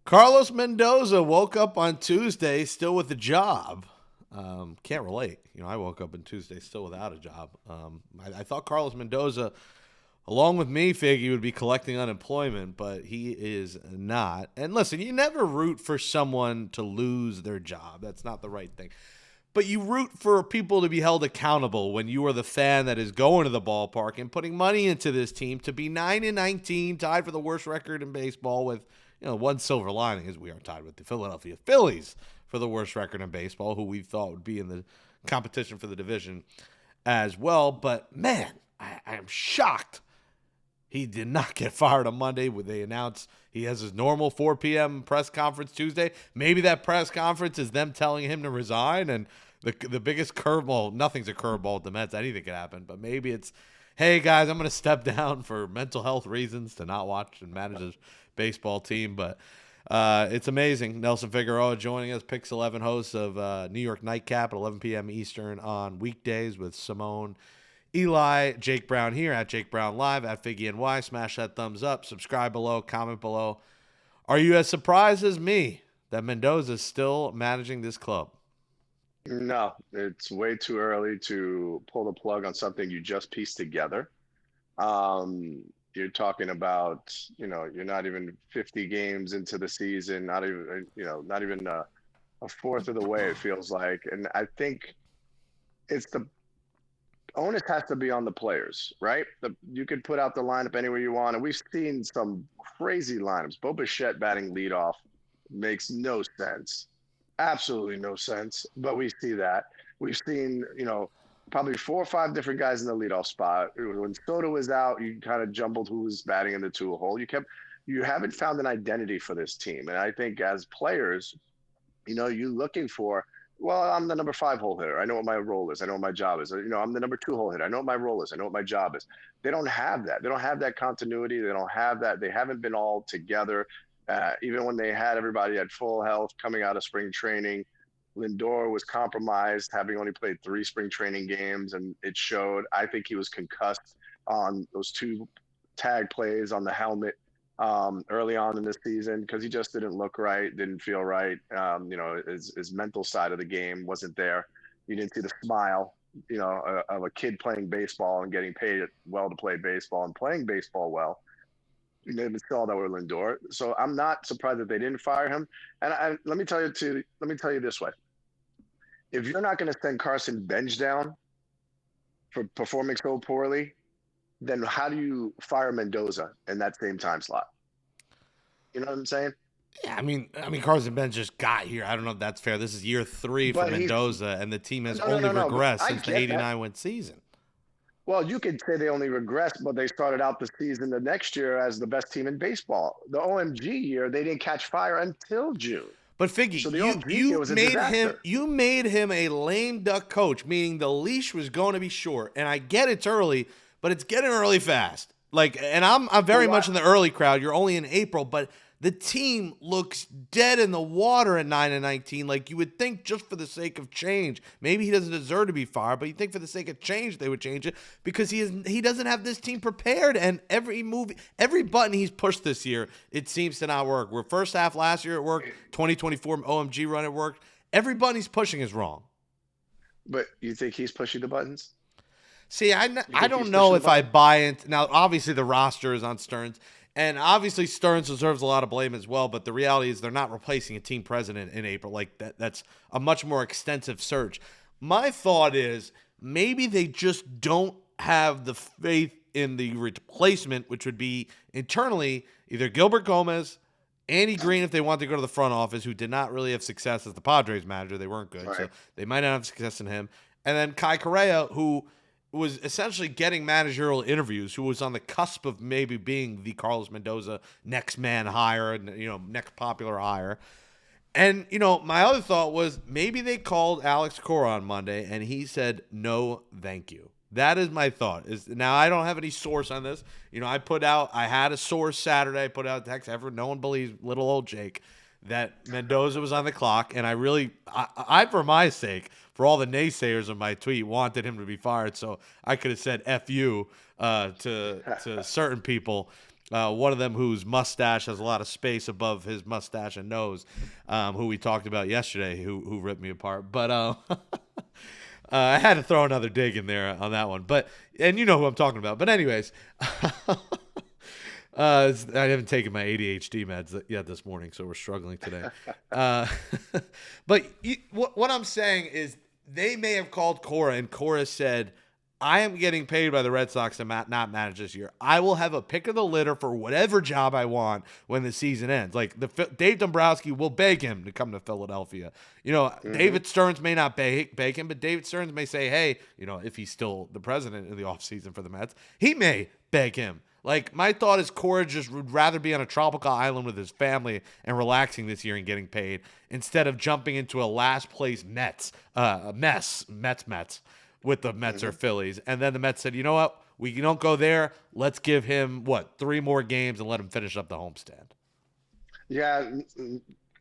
Carlos Mendoza woke up on Tuesday still with a job. Can't relate. I woke up on Tuesday still without a job. I thought Carlos Mendoza, along with me, Figgy would be collecting unemployment, but he is not. And listen, you never root for someone to lose their job. That's not the right thing. But you root for people to be held accountable when you are the fan that is going to the ballpark and putting money into this team to be 9-19, tied for the worst record in baseball with, one silver lining is we are tied with the Philadelphia Phillies for the worst record in baseball, who we thought would be in the competition for the division as well. But, man, I am shocked he did not get fired on Monday when they announced he has his normal 4 p.m. press conference Tuesday. Maybe that press conference is them telling him to resign, and the biggest curveball, nothing's a curveball with the Mets. Anything could happen, but maybe it's, hey, guys, I'm going to step down for mental health reasons to not watch and manage a baseball team. But it's amazing. Nelson Figueroa joining us, Pix 11 host of New York Nightcap at 11 p.m. Eastern on weekdays with Simone, Eli, Jake Brown here at Jake Brown Live at Figgy NY. Smash that thumbs up, subscribe below, comment below. Are you as surprised as me that Mendoza is still managing this club? No, it's way too early to pull the plug on something you just pieced together. You're talking about, you're not even 50 games into the season, not even a fourth of the way, it feels like. And I think it's the onus has to be on the players, right? You could put out the lineup anywhere you want, and we've seen some crazy lineups. Bo Bichette batting leadoff makes no sense. Absolutely no sense, but we see that. We've seen, probably 4 or 5 different guys in the leadoff spot. When Soto was out, you kind of jumbled who was batting in the 2 hole. You haven't found an identity for this team. And I think as players, you're looking for, well, I'm the number 5 hole hitter. I know what my role is. I know what my job is. I'm the number 2 hole hitter. I know what my role is. I know what my job is. They don't have that. They don't have that continuity. They don't have that. They haven't been all together. Even when they had everybody at full health coming out of spring training, Lindor was compromised, having only played 3 spring training games, and it showed. I think he was concussed on those 2 tag plays on the helmet early on in the season because he just didn't look right, didn't feel right. His mental side of the game wasn't there. You didn't see the smile, of a kid playing baseball and getting paid well to play baseball and playing baseball well. You never saw that with Lindor, so I'm not surprised that they didn't fire him. And let me tell you this way: if you're not going to send Carson Bench down for performing so poorly, then how do you fire Mendoza in that same time slot? You know what I'm saying? Yeah, I mean, Carson Benz just got here. I don't know if that's fair. This is year 3 for Mendoza, and the team has only regressed since the 89-win season. Well, you could say they only regressed, but they started out the season the next year as the best team in baseball. The OMG year, they didn't catch fire until June. But Figgy, so you made him a lame duck coach, meaning the leash was going to be short. And I get it's early, but it's getting early fast. And I'm very much in the early crowd. You're only in April, but the team looks dead in the water at 9-19. Like you would think, just for the sake of change. Maybe he doesn't deserve to be fired, but you think for the sake of change they would change it because he doesn't have this team prepared. And every button he's pushed this year, it seems to not work. Where first half last year it worked, 2024 OMG run it worked. Every button he's pushing is wrong. But you think he's pushing the buttons? See, I don't know if I buy it. Now, obviously the roster is on Stearns. And obviously Stearns deserves a lot of blame as well, but the reality is they're not replacing a team president in April. Like that's a much more extensive search. My thought is maybe they just don't have the faith in the replacement, which would be internally either Gilbert Gomez, Andy Green, if they want to go to the front office, who did not really have success as the Padres manager. They weren't good, right. So they might not have success in him. And then Kai Correa, who was essentially getting managerial interviews, who was on the cusp of maybe being the Carlos Mendoza next man hire, next popular hire. And, my other thought was maybe they called Alex Cora on Monday and he said, no, thank you. That is my thought. Now, I don't have any source on this. I had a source Saturday. I put out a text. No one believes little old Jake that Mendoza was on the clock. And I for my sake, for all the naysayers of my tweet, wanted him to be fired. So I could have said F you to certain people One of them whose mustache has a lot of space above his mustache and nose, who we talked about yesterday, who ripped me apart. But I had to throw another dig in there on that one. But and you know who I'm talking about. But anyways, I haven't taken my ADHD meds yet this morning, so we're struggling today. But what I'm saying is they may have called Cora, and Cora said, I am getting paid by the Red Sox to not manage this year. I will have a pick of the litter for whatever job I want when the season ends. Like Dave Dombrowski will beg him to come to Philadelphia. You know, David Stearns may not beg him, but David Stearns may say, hey, you know, if he's still the president in the offseason for the Mets, he may beg him. Like, my thought is Cora just would rather be on a tropical island with his family and relaxing this year and getting paid instead of jumping into a last place Mets with the Mets or Phillies. And then the Mets said, you know what? We don't go there. Let's give him, 3 more games and let him finish up the homestand. Yeah,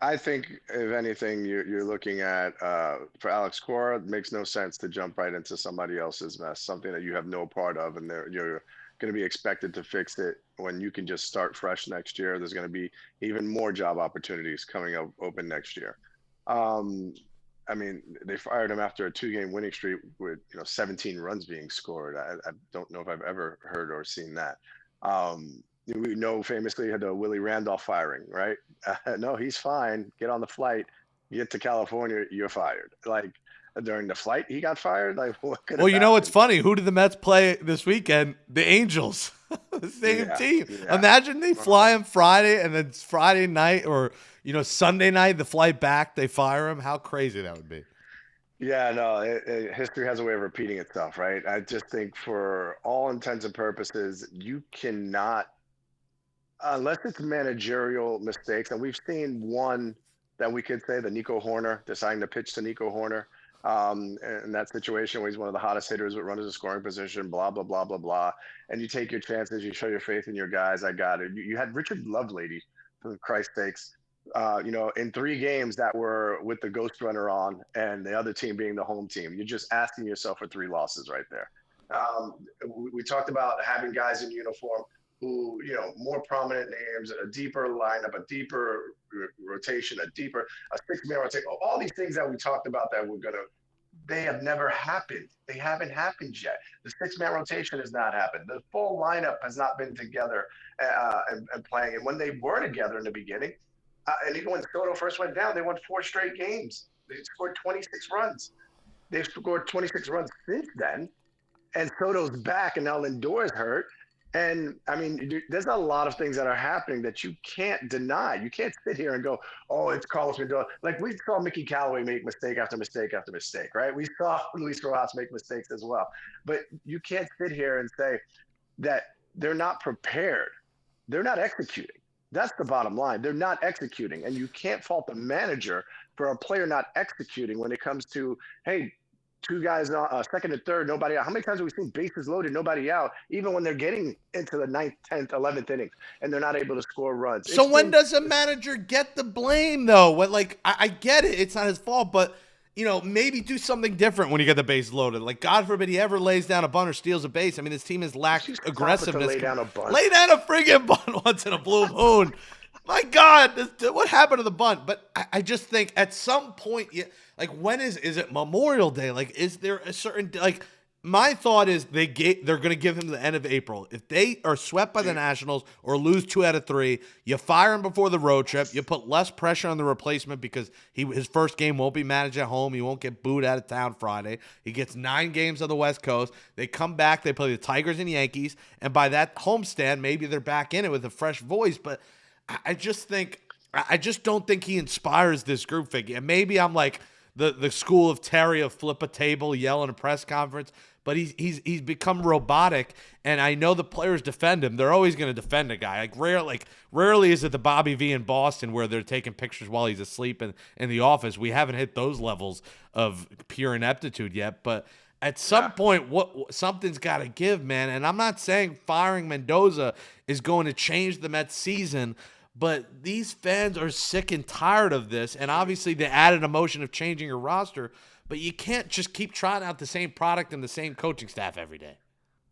I think if anything, you're looking at for Alex Cora, it makes no sense to jump right into somebody else's mess, something that you have no part of, and you're going to be expected to fix it when you can just start fresh next year. There's going to be even more job opportunities coming up open next year. I mean, they fired him after a 2-game winning streak with 17 runs being scored. I don't know if I've ever heard or seen that. We know famously had the Willie Randolph firing, right? No, he's fine. Get on the flight. Get to California, you're fired. Like during the flight, he got fired. Like what could? Well, you know what's funny? Who did the Mets play this weekend? The Angels, the same team. Yeah. Imagine they fly him Friday, and then Friday night or Sunday night, the flight back, they fire him. How crazy that would be. Yeah, no, history has a way of repeating itself, right? I just think for all intents and purposes, you cannot, unless it's managerial mistakes, and we've seen one that we could say, the Nico Horner, deciding to pitch to Nico Horner in that situation where he's one of the hottest hitters with runners in scoring position, blah, blah, blah, blah, blah. And you take your chances, you show your faith in your guys. I got it. You had Richard Lovelady, for Christ's sakes, in 3 games that were with the ghost runner on and the other team being the home team. You're just asking yourself for 3 losses right there. We talked about having guys in uniform who, more prominent names, a deeper lineup, a deeper rotation, a 6-man rotation, all these things that we talked about that they have never happened. They haven't happened yet. The 6-man rotation has not happened. The full lineup has not been together and playing. And when they were together in the beginning, and even when Soto first went down, they won 4 straight games. They scored 26 runs. They've scored 26 runs since then. And Soto's back, and now Lindor's hurt. And, I mean, there's a lot of things that are happening that you can't deny. You can't sit here and go, oh, it's Carlos Mendoza. Like, we saw Mickey Callaway make mistake after mistake after mistake, right? We saw Luis Rojas make mistakes as well. But you can't sit here and say that they're not prepared. They're not executing. That's the bottom line. They're not executing. And you can't fault the manager for a player not executing when it comes to, hey, 2 guys, second and third, nobody out. How many times have we seen bases loaded, nobody out, even when they're getting into the 9th, 10th, 11th innings, and they're not able to score runs? So when does a manager get the blame, though? When, I get it. It's not his fault, but, maybe do something different when you get the base loaded. Like, God forbid he ever lays down a bunt or steals a base. I mean, this team has lacked aggressiveness. Lay down a bunt. Lay down a friggin' bunt once in a blue moon. My God, what happened to the bunt? But I just think at some point, when is it Memorial Day? Like, is there a certain, my thought is they're going to give him the end of April. If they are swept by the Nationals or lose 2 out of 3, you fire him before the road trip. You put less pressure on the replacement because his first game won't be managed at home. He won't get booed out of town Friday. He gets 9 games on the West Coast. They come back. They play the Tigers and Yankees. And by that homestand, maybe they're back in it with a fresh voice. But I just don't think he inspires this group figure. And maybe I'm like the school of Terry of flip a table, yell in a press conference, but he's become robotic. And I know the players defend him. They're always going to defend a guy. Rarely is it the Bobby V in Boston where they're taking pictures while he's asleep in the office. We haven't hit those levels of pure ineptitude yet, but at some point, something's got to give, man. And I'm not saying firing Mendoza is going to change the Mets season, but these fans are sick and tired of this. And obviously, the added emotion of changing your roster, but you can't just keep trying out the same product and the same coaching staff every day.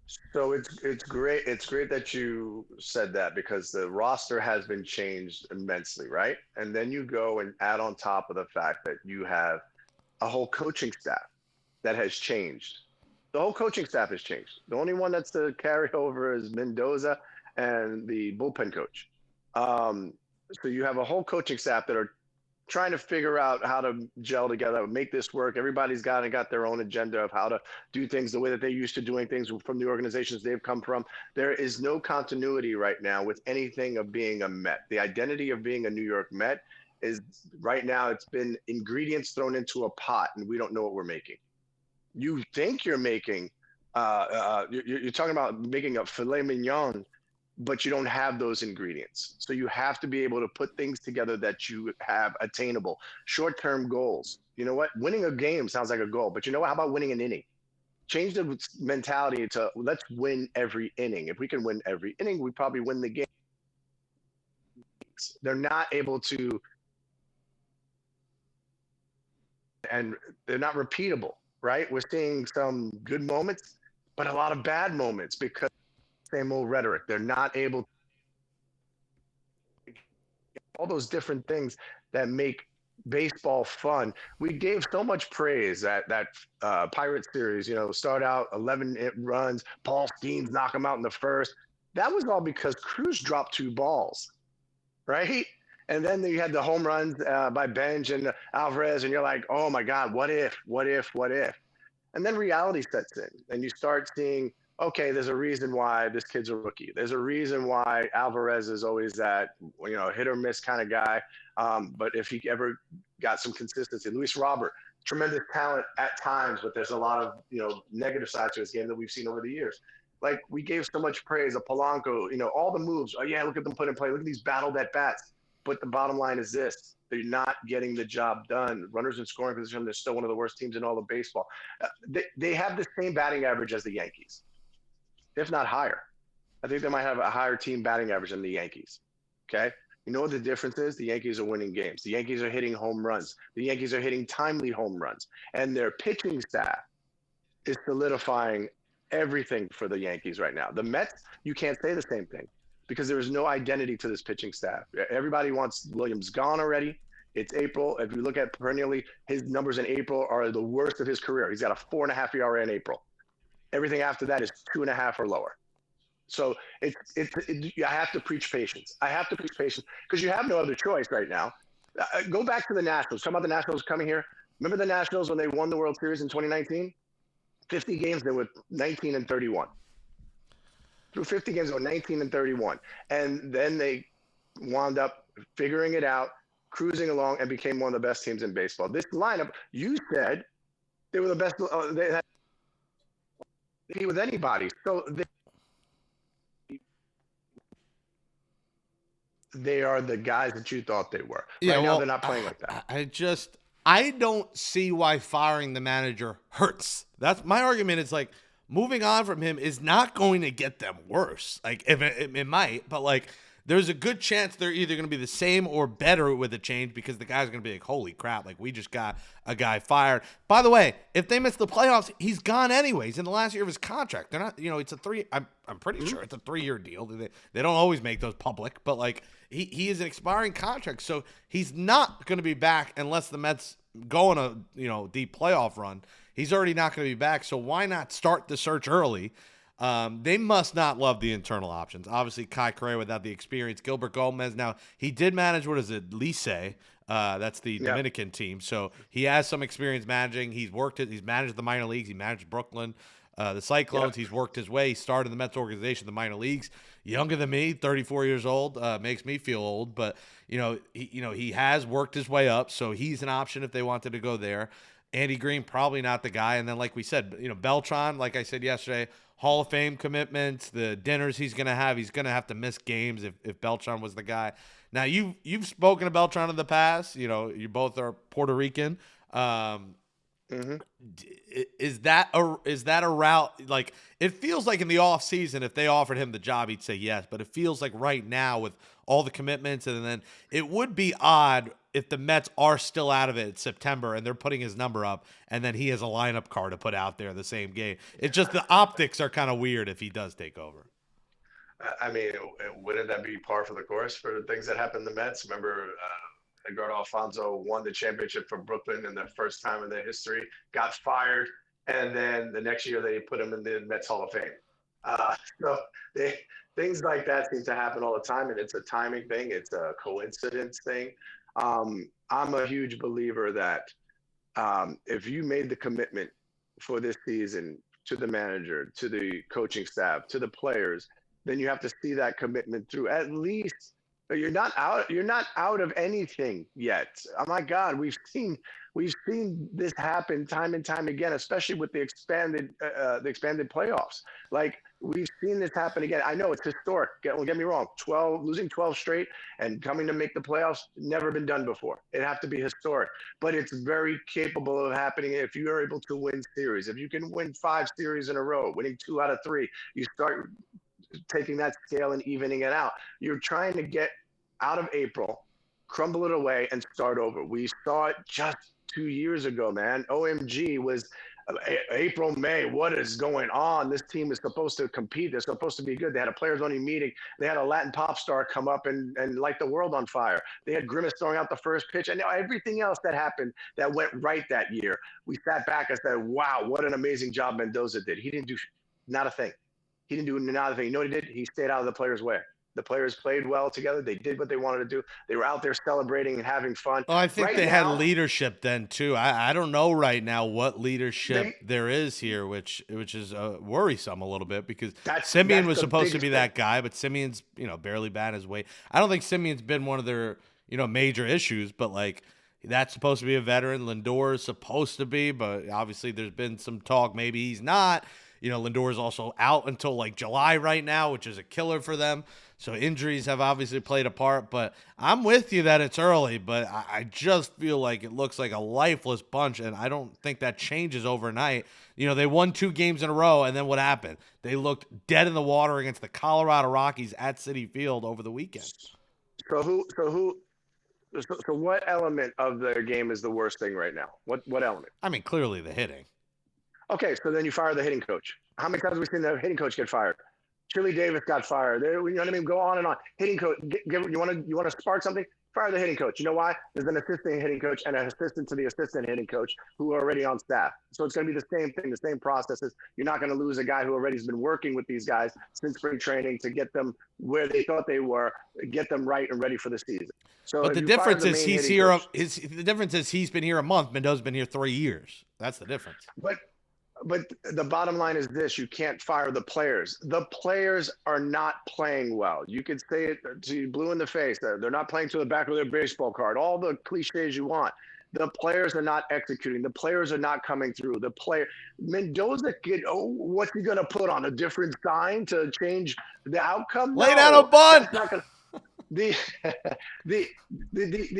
So it's great. It's great that you said that because the roster has been changed immensely, right? And then you go and add on top of the fact that you have a whole coaching staff that has changed. The whole coaching staff has changed. The only one that's the carryover is Mendoza and the bullpen coach. Um, so you have a whole coaching staff that are trying to figure out how to gel together, make this work. Everybody's got their own agenda of how to do things the way that they're used to doing things from the organizations they've come from. There is no continuity right now with anything of being a Met. The identity of being a New York Met is right now it's been ingredients thrown into a pot and we don't know what we're making. You think you're making you're talking about making a filet mignon, but you don't have those ingredients. So you have to be able to put things together that you have attainable, short-term goals. You know what? Winning a game sounds like a goal, but you know what? How about winning an inning? Change the mentality to let's win every inning. If we can win every inning, we probably win the game. They're not able to, and they're not repeatable, right? We're seeing some good moments, but a lot of bad moments because same old rhetoric. They're not able all those different things that make baseball fun. We gave so much praise at that Pirate series. You know, start out 11 runs, Paul Skeens knock him out in the first. That was all because Cruz dropped two balls, right? And then you had the home runs by Benj and Alvarez, and you're like, oh my God, what if, what if, what if? And then reality sets in, and you start seeing, okay, there's a reason why this kid's a rookie. There's a reason why Alvarez is always that, hit or miss kind of guy. But if he ever got some consistency, Luis Robert, tremendous talent at times, but there's a lot of, negative sides to his game that we've seen over the years. Like we gave so much praise of Polanco, all the moves. Oh yeah, look at them put in play. Look at these battled at bats. But the bottom line is this: they're not getting the job done. Runners in scoring position, they're still one of the worst teams in all of baseball. They have the same batting average as the Yankees, if not higher. I think they might have a higher team batting average than the Yankees. Okay. You know what the difference is? The Yankees are winning games. The Yankees are hitting home runs. The Yankees are hitting timely home runs. And their pitching staff is solidifying everything for the Yankees right now. The Mets, you can't say the same thing because there is no identity to this pitching staff. Everybody wants Williams gone already. It's April. If you look at perennially, his numbers in April are the worst of his career. He's got a 4.5 ERA in April. Everything after that is 2.5 or lower. So I have to preach patience. I have to preach patience because you have no other choice right now. Go back to the Nationals. Talk about the Nationals coming here. Remember the Nationals when they won the World Series in 2019? 50 games, they were 19 and 31. Through 50 games, they were 19 and 31. And then they wound up figuring it out, cruising along, and became one of the best teams in baseball. This lineup, you said they were the best. They had to with anybody. So they are the guys that you thought they were. Yeah, Right now, well, they're not playing like that. I don't see why firing the manager hurts. That's my argument. Is like moving on from him is not going to get them worse. Like if it might, but like there's a good chance they're either going to be the same or better with a change because the guy's going to be like, holy crap, like we just got a guy fired. By the way, if they miss the playoffs, he's gone anyways in the last year of his contract. They're not, it's a three. I'm pretty sure it's a 3-year deal. They don't always make those public, but like he is an expiring contract, so he's not going to be back unless the Mets go on a deep playoff run. He's already not going to be back, so why not start the search early? They must not love the internal options. Obviously, Kai Correa without the experience. Gilbert Gomez, now, he did manage, what is it, Licey. That's the Dominican team. So he has some experience managing. He's managed the minor leagues. He managed Brooklyn. The Cyclones, he's worked his way. He started the Mets organization, the minor leagues. Younger than me, 34 years old, makes me feel old. But, he has worked his way up. So he's an option if they wanted to go there. Andy Green, probably not the guy. And then, like we said, Beltran, like I said yesterday, Hall of Fame commitments, the dinners he's going to have to miss games if Beltran was the guy. Now, you've spoken to Beltran in the past. You both are Puerto Rican. Is that a route? Like, it feels like in the off season, if they offered him the job, he'd say yes. But it feels like right now with all the commitments, and then it would be odd if the Mets are still out of it in September and they're putting his number up, and then he has a lineup card to put out there the same game. It's just the optics are kind of weird if he does take over. I mean, wouldn't that be par for the course for things that happened in the Mets? Remember, Edgardo Alfonso won the championship for Brooklyn in the first time in their history, got fired, and then the next year they put him in the Mets Hall of Fame. So things like that seem to happen all the time, and it's a timing thing. It's a coincidence thing. I'm a huge believer that if you made the commitment for this season to the manager, to the coaching staff, to the players, then you have to see that commitment through. At least you're not out of anything yet. Oh my God, we've seen this happen time and time again, especially with the expanded playoffs. Like, we've seen this happen again. I know it's historic. Don't get me wrong. Losing 12 straight and coming to make the playoffs, never been done before. It'd have to be historic, but it's very capable of happening if you are able to win series. If you can win 5 series in a row, winning 2 out of 3, you start taking that scale and evening it out. You're trying to get out of April, crumble it away, and start over. We saw it just 2 years ago, man. OMG was April, May. What is going on? This team is supposed to compete. They're supposed to be good. They had a players-only meeting. They had a Latin pop star come up and light the world on fire. They had Grimace throwing out the first pitch, and everything else that happened that went right that year. We sat back and said, wow, what an amazing job Mendoza did. He didn't do not a thing. He didn't do another thing. You know what he did? He stayed out of the players' way. The players played well together. They did what they wanted to do. They were out there celebrating and having fun. Well, I think they had leadership then too. I don't know right now what leadership there is here, which is worrisome a little bit, because Simeon was supposed to be that guy, but Simeon's barely batting his weight. I don't think Simeon's been one of their major issues, but like, that's supposed to be a veteran. Lindor is supposed to be, but obviously there's been some talk maybe he's not. Lindor is also out until like July right now, which is a killer for them. So injuries have obviously played a part, but I'm with you that it's early, but I just feel like it looks like a lifeless bunch, and I don't think that changes overnight. They won 2 games in a row, and then what happened? They looked dead in the water against the Colorado Rockies at Citi Field over the weekend. So what element of their game is the worst thing right now? What element? I mean, clearly the hitting. Okay, so then you fire the hitting coach. How many times have we seen the hitting coach get fired? Chili Davis got fired. You know what I mean? Go on and on. Hitting coach. You want to spark something? Fire the hitting coach. You know why? There's an assistant hitting coach and an assistant to the assistant hitting coach who are already on staff. So it's going to be the same thing, the same processes. You're not going to lose a guy who already has been working with these guys since spring training to get them where they thought they were, get them right and ready for the season. So, but the difference is he's here. The difference is he's been here a month. Mendoza's been here 3 years. That's the difference. But the bottom line is this: you can't fire the players. The players are not playing well. You could say it to you blue in the face. They're not playing to the back of their baseball card. All the cliches you want. The players are not executing. The players are not coming through. Mendoza, what's he going to put on? A different sign to change the outcome? Lay down a bunt. The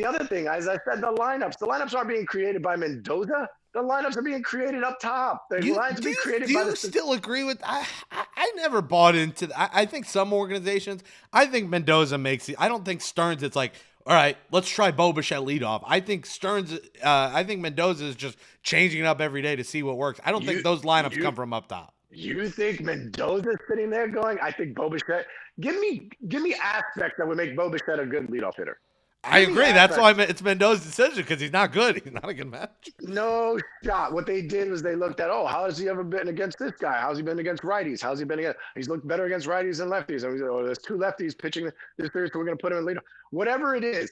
other thing, as I said, the lineups aren't being created by Mendoza. The lineups are being created up top. The lines are being created by the. Do you still agree with? I never bought into that. I think some organizations. I think Mendoza makes it. I don't think Stearns. It's like, all right, let's try Bo Bichette leadoff. I think Stearns. I think Mendoza is just changing it up every day to see what works. I don't think those lineups come from up top. You think Mendoza's sitting there going? I think Bo Bichette. Give me aspects that would make Bo Bichette a good leadoff hitter. I agree. That's why it's Mendoza's decision, because he's not good. He's not a good match. No shot. What they did was they looked at, how has he ever been against this guy? How's he been against righties? How's he been against? He's looked better against righties than lefties. And we said, there's 2 lefties pitching this series, so we're going to put him in leadoff. Whatever it is,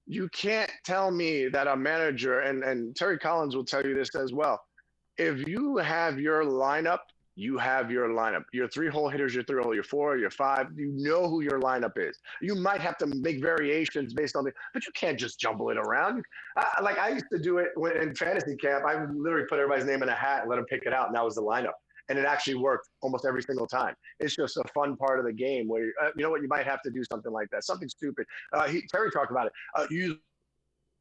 you can't tell me that a manager, and Terry Collins will tell you this as well. If you have your lineup, you have your lineup. Your 3-hole hitters, your 3-hole, your 4, your 5. You know who your lineup is. You might have to make variations based on but you can't just jumble it around. Like I used to do it in fantasy camp. I would literally put everybody's name in a hat and let them pick it out, and that was the lineup. And it actually worked almost every single time. It's just a fun part of the game where, you know what, you might have to do something like that, something stupid. Terry talked about it. Use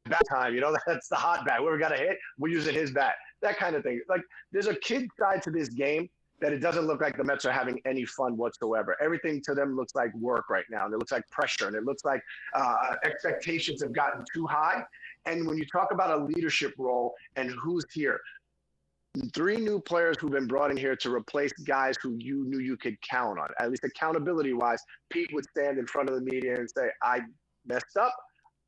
bat time, that's the hot bat. Whoever got a hit, we're using his bat. That kind of thing. Like, there's a kid side to this game. that it doesn't look like the Mets are having any fun whatsoever. Everything to them looks like work right now, and it looks like pressure, and it looks like expectations have gotten too high. And when you talk about a leadership role and who's here, 3 new players who've been brought in here to replace guys who you knew you could count on, at least accountability wise. Pete would stand in front of the media and say, I messed up.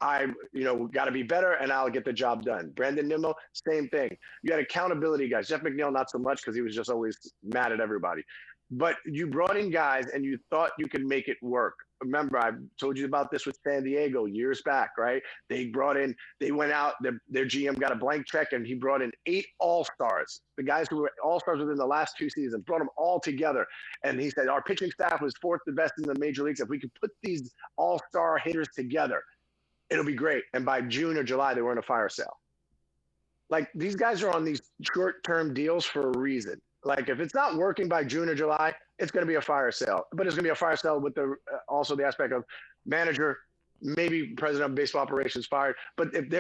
Got to be better, and I'll get the job done. Brandon Nimmo, same thing. You had accountability guys. Jeff McNeil, not so much because he was just always mad at everybody. But you brought in guys, and you thought you could make it work. Remember, I told you about this with San Diego years back, right? They went out, their GM got a blank check, and he brought in 8 all-stars. The guys who were all-stars within the last 2 seasons, brought them all together. And he said, our pitching staff was 4th the best in the major leagues. If we could put these all-star hitters together, it'll be great. And by June or July, they were in a fire sale. Like, these guys are on these short-term deals for a reason. Like, if it's not working by June or July, it's going to be a fire sale. But it's going to be a fire sale with also the aspect of manager, maybe president of baseball operations fired. But if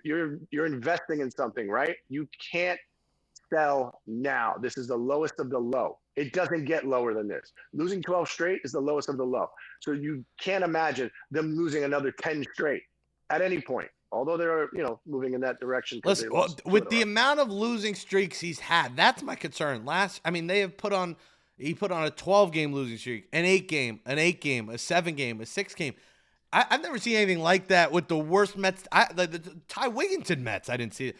you're investing in something, right? You can't sell now. This is the lowest of the low. It doesn't get lower than this. Losing 12 straight is the lowest of the low. So you can't imagine them losing another 10 straight at any point. Although they're, moving in that direction. Listen, with the amount of losing streaks he's had, that's my concern. They have he put on a 12-game losing streak, an 8-game, a 7-game, a 6-game. I've never seen anything like that with the worst Mets. The Ty Wigginton Mets, I didn't see it.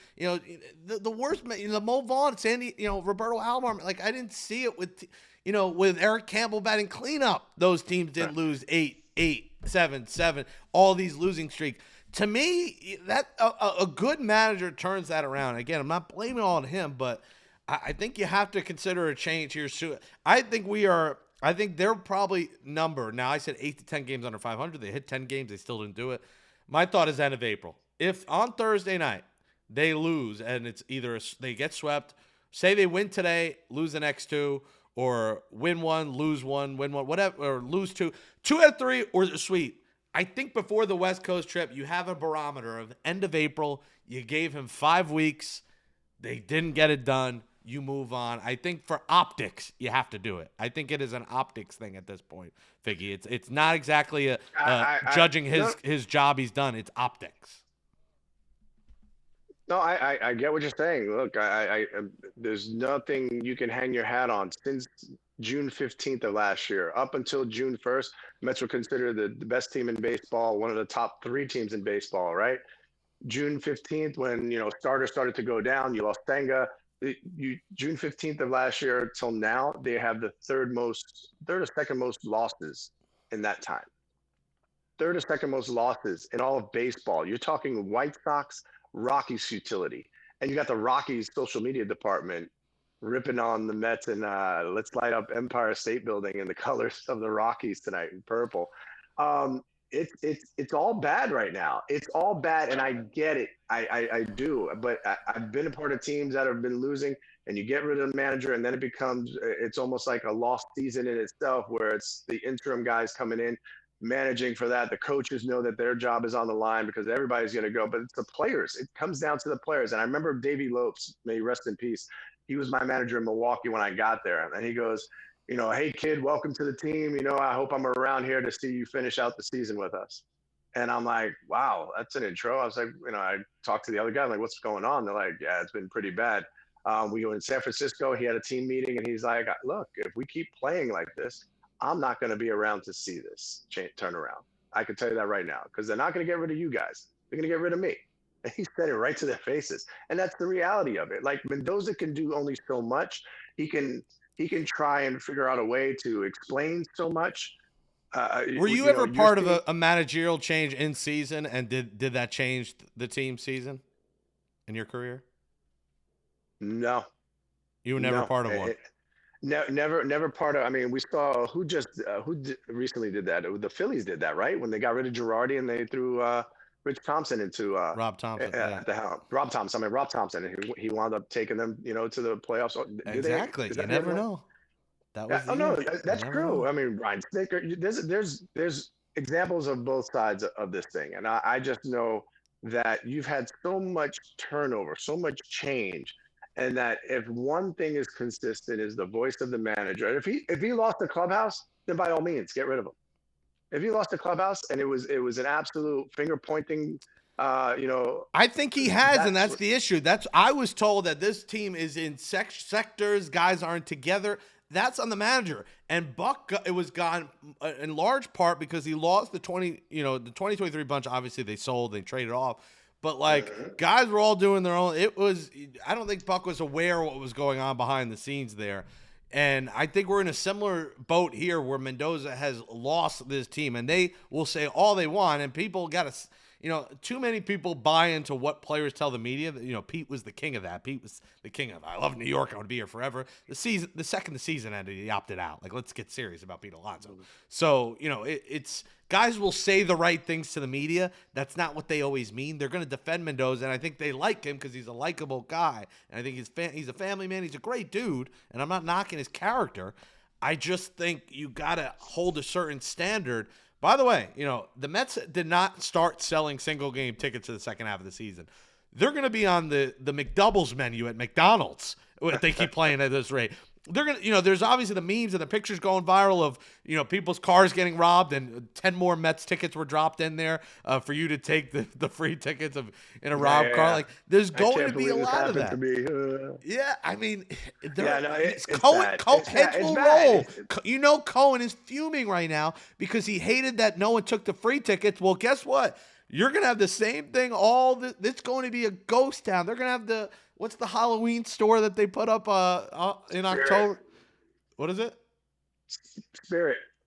The worst, the Mo Vaughn, Sandy, Roberto Alomar. Like, I didn't see it with, with Eric Campbell batting cleanup. Those teams didn't lose 8, 7, all these losing streaks. To me, that a good manager turns that around. Again, I'm not blaming it all on him, but I think you have to consider a change here soon. I think they're probably numbered. Now, I said 8 to 10 games under 500. They hit 10 games. They still didn't do it. My thought is end of April. If on Thursday night they lose and it's either they get swept, say they win today, lose the next 2, or win 1, lose 1, win 1, whatever, or lose 2 out of 3, or sweep. I think before the West Coast trip, you have a barometer of end of April. You gave him 5 weeks. They didn't get it done. You move on. I think for optics, you have to do it. I think it is an optics thing at this point, Figgy. It's not exactly judging his job he's done. It's optics. No, I get what you're saying. Look, there's nothing you can hang your hat on. Since June 15th of last year, up until June 1st, Mets were considered the best team in baseball, one of the top 3 teams in baseball, right? June 15th, when, starters started to go down, you lost Senga. June 15th of last year till now, they have the third or second most losses in that time. Third or second most losses in all of baseball. You're talking White Sox, Rockies futility. And you got the Rockies social media department ripping on the Mets and let's light up Empire State Building in the colors of the Rockies tonight in purple. It's all bad right now. It's all bad, and I get it. I do. But I've been a part of teams that have been losing, and you get rid of the manager, and then it's almost like a lost season in itself, where it's the interim guys coming in, managing for that. The coaches know that their job is on the line because everybody's going to go, but it's the players. It comes down to the players. And I remember Davey Lopes, may he rest in peace. He was my manager in Milwaukee when I got there, and he goes, hey kid, welcome to the team. I hope I'm around here to see you finish out the season with us. And I'm like, wow, that's an intro. I was like, I talked to the other guy. I'm like, what's going on? They're like, yeah, it's been pretty bad. We were in San Francisco. He had a team meeting, and he's like, look, if we keep playing like this, I'm not going to be around to see this turn around. I can tell you that right now, because they're not going to get rid of you guys. They're going to get rid of me. And he said it right to their faces. And that's the reality of it. Like, Mendoza can do only so much. He can try and figure out a way to explain so much. Were you ever part of a managerial change in season, and did that change the team season in your career? No. You were never part of one? Never part of. I mean, we saw who recently did that. The Phillies did that, right? When they got rid of Girardi and they threw Rich Thompson into Rob Thompson at the helm. Rob Thompson, and he wound up taking them, to the playoffs. Exactly. You never know. That was that's true. Know. I mean, Ryan Snicker. There's examples of both sides of this thing, and I just know that you've had so much turnover, so much change, And that if one thing is consistent is the voice of the manager. And if he lost the clubhouse, then by all means get rid of him. If he lost the clubhouse and it was an absolute finger pointing, you know, I think he has, and that's that's the issue. I was told that this team is in sectors, guys aren't together. That's on the manager. And Buck, it was gone in large part because he lost the 2023 bunch. Obviously, they sold, they traded off. But like guys were all doing their own. I don't think Buck was aware of what was going on behind the scenes there. And I think we're in a similar boat here where Mendoza has lost this team, and they will say all they want, and people got to. Too many people buy into what players tell the media. Pete was the king of that. Pete was the king of, I love New York. I want to be here forever. The second the season ended, he opted out. Like, let's get serious about Pete Alonso. So, it's guys will say the right things to the media. That's not what they always mean. They're going to defend Mendoza, and I think they like him because he's a likable guy. And I think he's a family man. He's a great dude, and I'm not knocking his character. I just think you got to hold a certain standard. By the way, the Mets did not start selling single game tickets to the second half of the season. They're going to be on the McDoubles menu at McDonald's if they keep playing at this rate. They're going to, there's obviously the memes and the pictures going viral of, people's cars getting robbed, and 10 more Mets tickets were dropped in there for you to take the free tickets in a robbed car. Like, there's going to be a lot of that. To me. Yeah, I mean, it's Cohen, bad. heads will roll. Cohen is fuming right now because he hated that no one took the free tickets. Well, guess what? You're going to have the same thing. It's going to be a ghost town. They're going to have what's the Halloween store that they put up in October? What is it?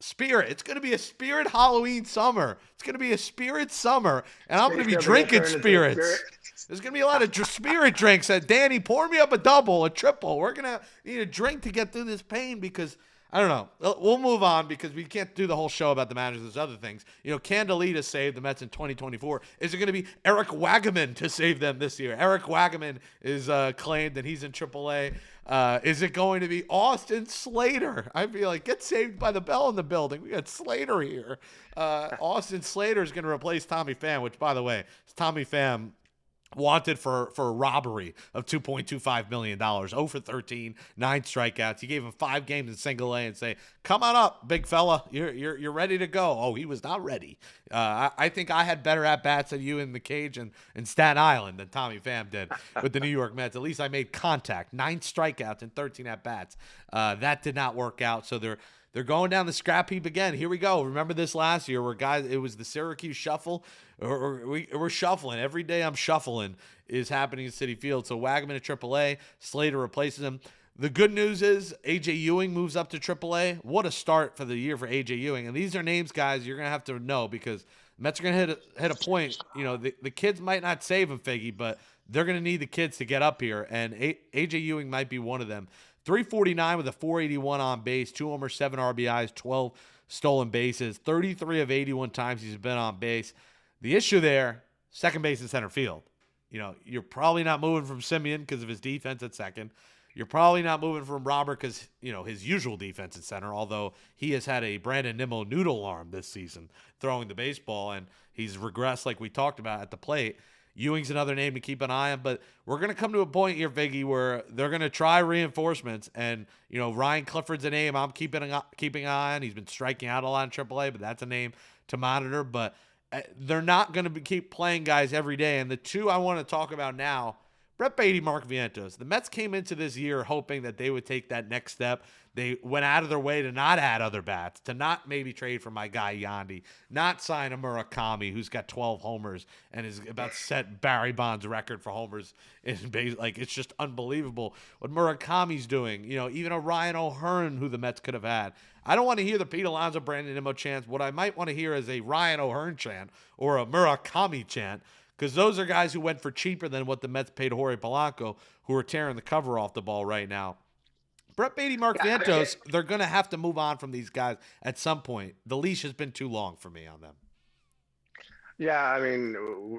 Spirit. It's going to be a Spirit Halloween summer. It's going to be a Spirit summer, and I'm going to be drinking spirits. There's going to be a lot of Spirit drinks. Danny, pour me up a double, a triple. We're going to need a drink to get through this pain because, I don't know. We'll move on because we can't do the whole show about the managers. There's other things. Candelita saved the Mets in 2024. Is it going to be Eric Wagaman to save them this year? Eric Wagaman is claimed that he's in AAA. Is it going to be Austin Slater? I feel like get saved by the bell in the building. We got Slater here. Austin Slater is going to replace Tommy Pham, which, by the way, is Tommy Pham wanted for robbery of $2.25 million. 0 for 13, 9 strikeouts. He gave him 5 games in single A and say, come on up, big fella. You're ready to go. Oh, he was not ready. I think I had better at-bats than you in the cage and Staten Island than Tommy Pham did with the New York Mets. At least I made contact. 9 strikeouts and 13 at-bats. That did not work out, so they're going down the scrap heap again. Here we go. Remember this last year where it was the Syracuse shuffle? We're shuffling. Every day I'm shuffling is happening in Citi Field. So Wagaman at AAA. Slater replaces him. The good news is A.J. Ewing moves up to AAA. What a start for the year for A.J. Ewing. And these are names, guys, you're going to have to know because Mets are going to hit a point. The kids might not save him, Figgy, but they're going to need the kids to get up here. And A.J. Ewing might be one of them. 349 with a 481 on base, 2 homers, 7 RBIs, 12 stolen bases, 33 of 81 times he's been on base. The issue there, second base and center field. You're probably not moving from Simeon because of his defense at second. You're probably not moving from Robert because, his usual defense at center, although he has had a Brandon Nimmo noodle arm this season throwing the baseball, and he's regressed like we talked about at the plate. Ewing's another name to keep an eye on, but we're going to come to a point here, Viggy, where they're going to try reinforcements. And, Ryan Clifford's a name I'm keeping an eye on. He's been striking out a lot in AAA, but that's a name to monitor. But they're not going to keep playing guys every day. And the two I want to talk about now, Brett Baty, Mark Vientos. The Mets came into this year hoping that they would take that next step. They went out of their way to not add other bats, to not maybe trade for my guy Yandy, not sign a Murakami who's got 12 homers and is about to set Barry Bonds' record for homers in base. Like, it's just unbelievable what Murakami's doing. Even a Ryan O'Hearn who the Mets could have had. I don't want to hear the Pete Alonso, Brandon Nimmo chants. What I might want to hear is a Ryan O'Hearn chant or a Murakami chant, because those are guys who went for cheaper than what the Mets paid Jorge Polanco, who are tearing the cover off the ball right now. Brett Baty, Mark Vientos, they're going to have to move on from these guys at some point. The leash has been too long for me on them. Yeah, I mean,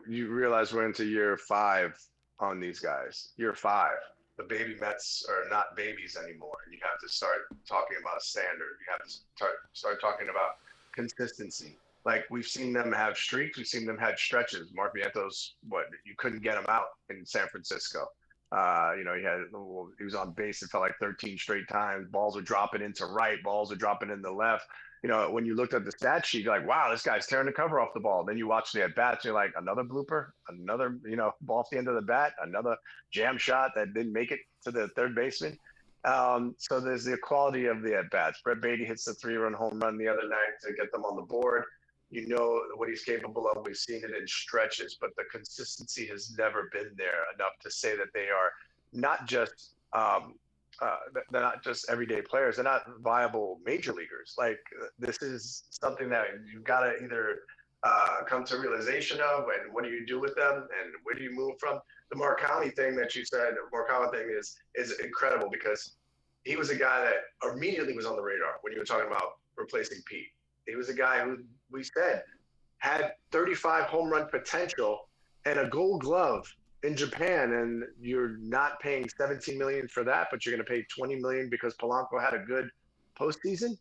you realize we're into year 5 on these guys. Year 5. The baby Mets are not babies anymore. You have to start talking about standard. You have to start talking about consistency. Like, we've seen them have streaks. We've seen them have stretches. Mark Vientos, you couldn't get him out in San Francisco. He was on base, it felt like 13 straight times. Balls were dropping into right, balls were dropping into left. When you looked at the stat sheet, you're like, wow, this guy's tearing the cover off the ball. Then you watch the at bats, you're like, another blooper, another, ball off the end of the bat, another jam shot that didn't make it to the third baseman. So there's the quality of the at bats. Brett Baty hits the 3-run home run the other night to get them on the board. You know what he's capable of. We've seen it in stretches, but the consistency has never been there enough to say that they are not just they're not just everyday players. They're not viable major leaguers. Like, this is something that you've got to either come to realization of, and what do you do with them, and where do you move from? The Murakami thing that you said, the Murakami thing is incredible, because he was a guy that immediately was on the radar when you were talking about replacing Pete. He was a guy who we said had 35 home run potential and a Gold Glove in Japan, and you're not paying 17 million for that, but you're going to pay 20 million because Polanco had a good postseason.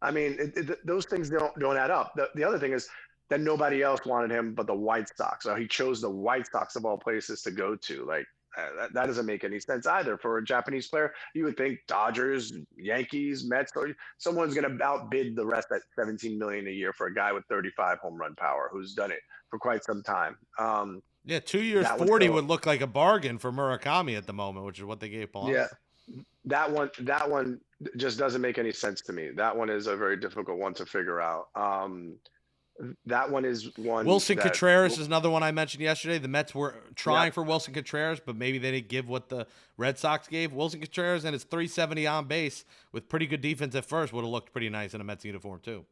I mean, those things don't add up. The other thing is that nobody else wanted him but the White Sox. So he chose the White Sox of all places to go to. Like, that doesn't make any sense either for a Japanese player. You would think Dodgers, Yankees, Mets, or someone's going to outbid the rest at 17 million a year for a guy with 35 home run power who's done it for quite some time. Yeah, 2 years, 40 would look like a bargain for Murakami at the moment, which is what they gave Polanco. Yeah, that one just doesn't make any sense to me. That one is a very difficult one to figure out. That one is one. Wilson Contreras is another one I mentioned yesterday. The Mets were trying for Wilson Contreras, but maybe they didn't give what the Red Sox gave. Wilson Contreras and his 370 on base with pretty good defense at first would have looked pretty nice in a Mets uniform too.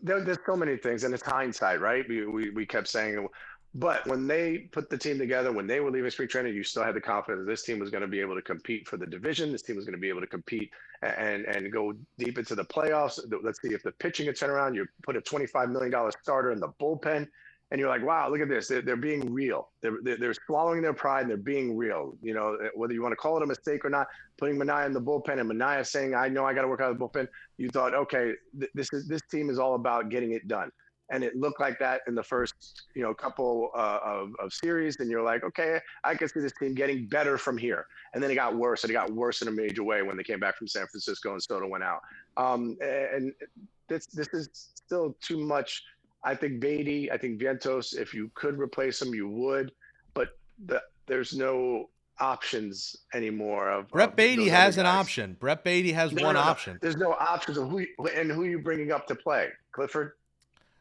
There's so many things, and it's hindsight, right? We kept saying, but when they put the team together, when they were leaving spring training, you still had the confidence that this team was going to be able to compete for the division. This team was going to be able to compete and go deep into the playoffs. Let's see if the pitching can turn around. You put a $25 million starter in the bullpen, and you're like, wow, look at this. They're being real. They're swallowing their pride, and they're being real. Whether you want to call it a mistake or not, putting Manaea in the bullpen and Manaea saying, I know I got to work out of the bullpen. You thought, okay, this team is all about getting it done. And it looked like that in the first, couple of series. And you're like, okay, I can see this team getting better from here. And then it got worse. And it got worse in a major way when they came back from San Francisco and Soto went out. And this is still too much. I think Beatty, I think Vientos, if you could replace him, you would. But there's no options anymore. Brett Beatty has an option. Brett Beatty has one option. There's no options of who you're bringing up to play. Clifford?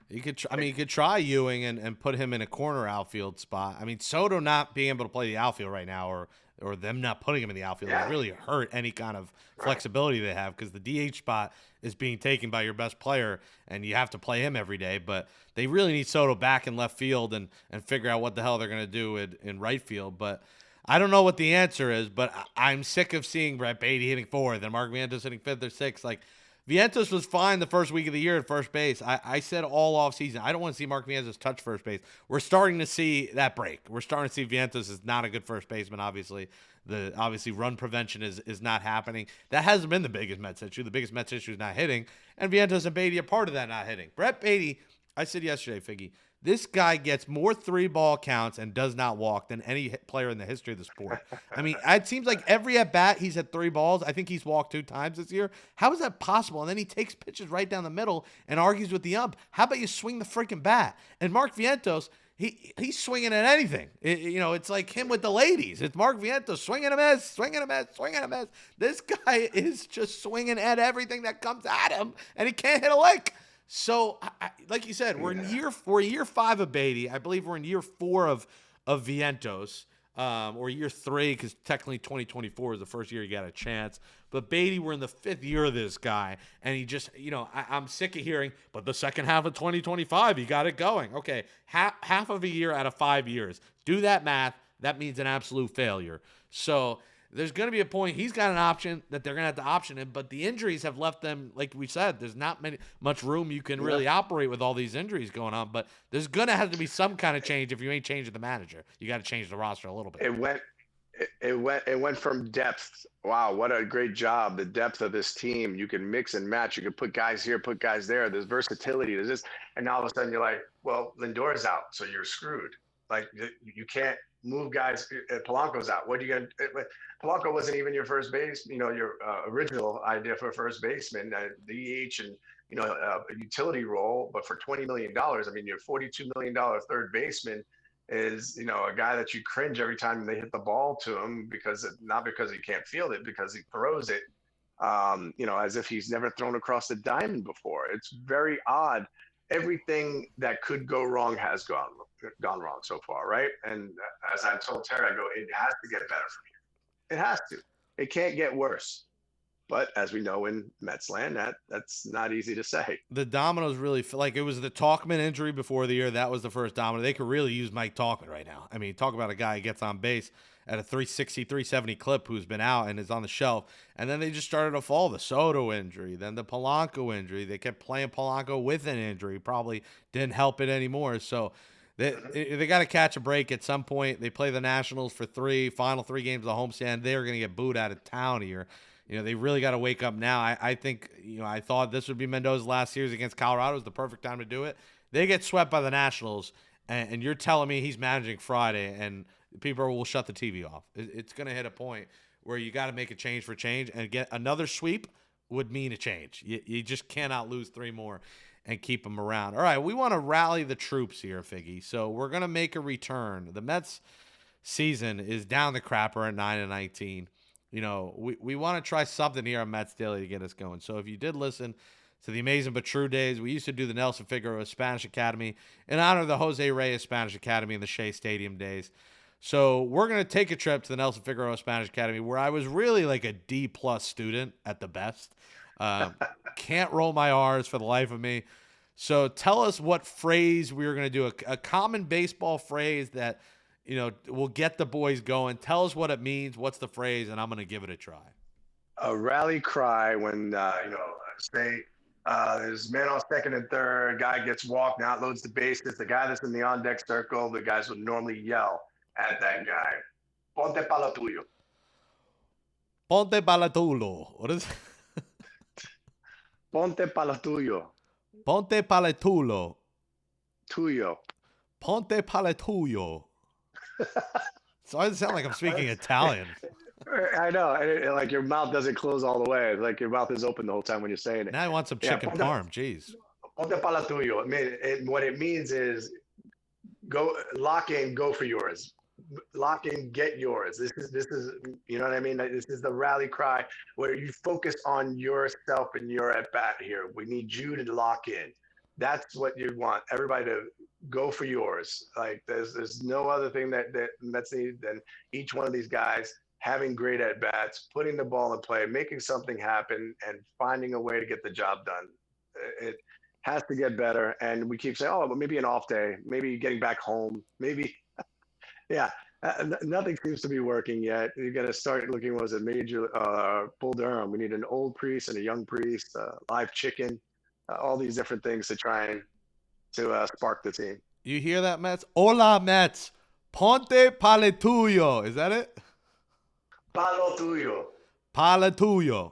You could try Ewing and put him in a corner outfield spot. I mean, Soto not being able to play the outfield right now, or them not putting him in the outfield, would really hurt any kind of flexibility they have, because the DH spot is being taken by your best player, and you have to play him every day. But they really need Soto back in left field and figure out what the hell they're going to do in right field. But I don't know what the answer is, but I'm sick of seeing Brett Beatty hitting fourth and Mark Vientos hitting fifth or sixth. Like, Vientos was fine the first week of the year at first base. I said all offseason, I don't want to see Mark Vientos touch first base. We're starting to see that break. We're starting to see Vientos is not a good first baseman, obviously. Obviously run prevention is not happening. That hasn't been the biggest Mets issue. The biggest Mets issue is not hitting, and Vientos and Beatty are part of that not hitting. Brett Beatty, I said yesterday, Figgy, this guy gets more 3-ball counts and does not walk than any player in the history of the sport. I mean, it seems like every at-bat he's had 3 balls. I think he's walked 2 times this year. How is that possible? And then he takes pitches right down the middle and argues with the ump. How about you swing the freaking bat? And Mark Vientos, he's swinging at anything. It's like him with the ladies. It's Mark Vientos swinging a miss, swinging a miss, swinging a miss. This guy is just swinging at everything that comes at him, and he can't hit a lick. So, like you said, we're in year 5 of Beatty. I believe we're in year 4 of Vientos, or year 3, because technically 2024 is the first year you got a chance. But Beatty, we're in the 5th year of this guy, and he just, I'm sick of hearing, but the second half of 2025, he got it going. Okay, half of a year out of 5 years. Do that math. That means an absolute failure. So there's going to be a point he's got an option that they're going to have to option him, but the injuries have left them, like we said, there's not much room you can really operate with all these injuries going on, but there's going to have to be some kind of change. If you ain't changing the manager, you got to change the roster a little bit. It went from depth. Wow, what a great job. The depth of this team. You can mix and match. You can put guys here, put guys there. There's versatility. There's this. And all of a sudden you're like, well, Lindor's out, so you're screwed. Like you can't move guys. Polanco's out. What are you going to? Polanco wasn't even your first base. Your original idea for a first baseman, DH and a utility role. But for $20 million, I mean, your $42 million third baseman is a guy that you cringe every time they hit the ball to him not because he can't field it, because he throws it as if he's never thrown across the diamond before. It's very odd. Everything that could go wrong has gone wrong so far, right? And as I told Terry, I go, it has to get better from here. It has to. It can't get worse. But as we know in Mets land, that's not easy to say. The dominoes really feel like it was the Talkman injury before the year. That was the first domino. They could really use Mike Talkman right now. I mean, talk about a guy who gets on base at a 360, 370 clip who's been out and is on the shelf. And then they just started to fall. The Soto injury, then the Polanco injury. They kept playing Polanco with an injury. Probably didn't help it anymore. So they got to catch a break at some point. They play the Nationals for final 3 games of the homestand. They're going to get booed out of town here. They really got to wake up now. I think, I thought this would be Mendoza's last series against Colorado. It was the perfect time to do it. They get swept by the Nationals, and you're telling me he's managing Friday, and people will shut the TV off. It's going to hit a point where you got to make a change for change, and get another sweep would mean a change. You just cannot lose 3 more and keep them around. All right, we want to rally the troops here, Figgy. So we're going to make a return. The Mets season is down the crapper at 9-19. We want to try something here on Mets Daily to get us going. So if you did listen to the Amazing But True days, we used to do the Nelson Figueroa Spanish Academy in honor of the Jose Reyes Spanish Academy in the Shea Stadium days. So we're going to take a trip to the Nelson Figueroa Spanish Academy, where I was really like a D+ student at the best. Can't roll my R's for the life of me. So tell us what phrase we were going to do, a common baseball phrase that we'll get the boys going. Tell us what it means. What's the phrase? And I'm going to give it a try. A rally cry when, say there's man on second and third, guy gets walked, now it loads the bases. The guy that's in the on-deck circle, the guys would normally yell at that guy, "Ponte palo tuyo." Ponte palo tuyo. What is it? Ponte palo tuyo. Ponte palo tuyo. Tuyo. Ponte palo tuyo. So I sound like I'm speaking Italian. I know. Like your mouth doesn't close all the way. Like your mouth is open the whole time when you're saying it. Now I want some chicken parm. Jeez. Ponte palo tuyo. I mean, what it means is go lock in, go for yours. Lock in, get yours. This is you know what I mean? This is the rally cry where you focus on yourself and your at bat here. We need you to lock in. That's what you want. Everybody to go for yours. Like there's no other thing that's needed than each one of these guys having great at bats, putting the ball in play, making something happen, and finding a way to get the job done. It has to get better. And we keep saying, oh, but maybe an off day, maybe getting back home, maybe. Yeah, nothing seems to be working yet. You got to start looking. What was it, Bull Durham? We need an old priest and a young priest, live chicken, all these different things to try and to spark the team. You hear that, Mets? Hola, Mets. Ponte palo tuyo. Is that it? Palo tuyo. Palo tuyo.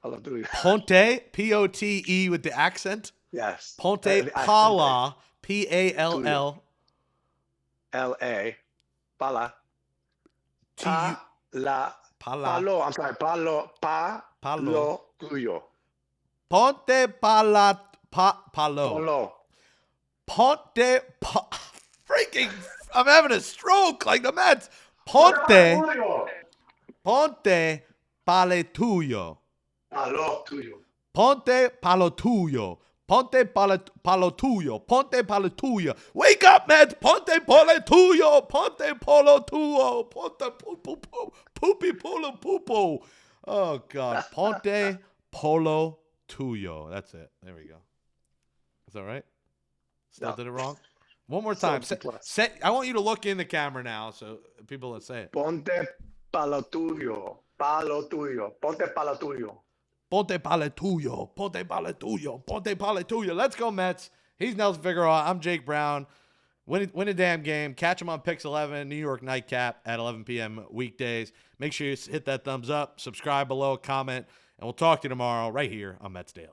Palo tuyo. Ponte, P-O-T-E with the accent. Yes. Ponte pala, P-A-L-L. L-A. Pala. Pala. Palo. I'm sorry. Palo tuyo. Ponte palo. Ponte. Freaking. I'm having a stroke like the Mets. Ponte palo tuyo. Palo tuyo. Ponte palo tuyo. Ponte palo tuyo. Ponte palo tuyo. Wake up, Mets. Ponte palo tuyo. Ponte palo tuyo. Ponte poopy polo poopo. Oh, God. Ponte polo tuyo. That's it. There we go. Is that right? Still did it wrong? One more time. I want you to look in the camera now so people will say it. Ponte palo tuyo. Palo tuyo. Ponte palo tuyo. Ponte palo tuyo. Ponte palo tuyo. Ponte palo tuyo. Let's go, Mets. He's Nelson Figueroa. I'm Jake Brown. Win a damn game. Catch him on Pix 11, New York Nightcap at 11 p.m. weekdays. Make sure you hit that thumbs up, subscribe below, comment, and we'll talk to you tomorrow right here on Mets Daily.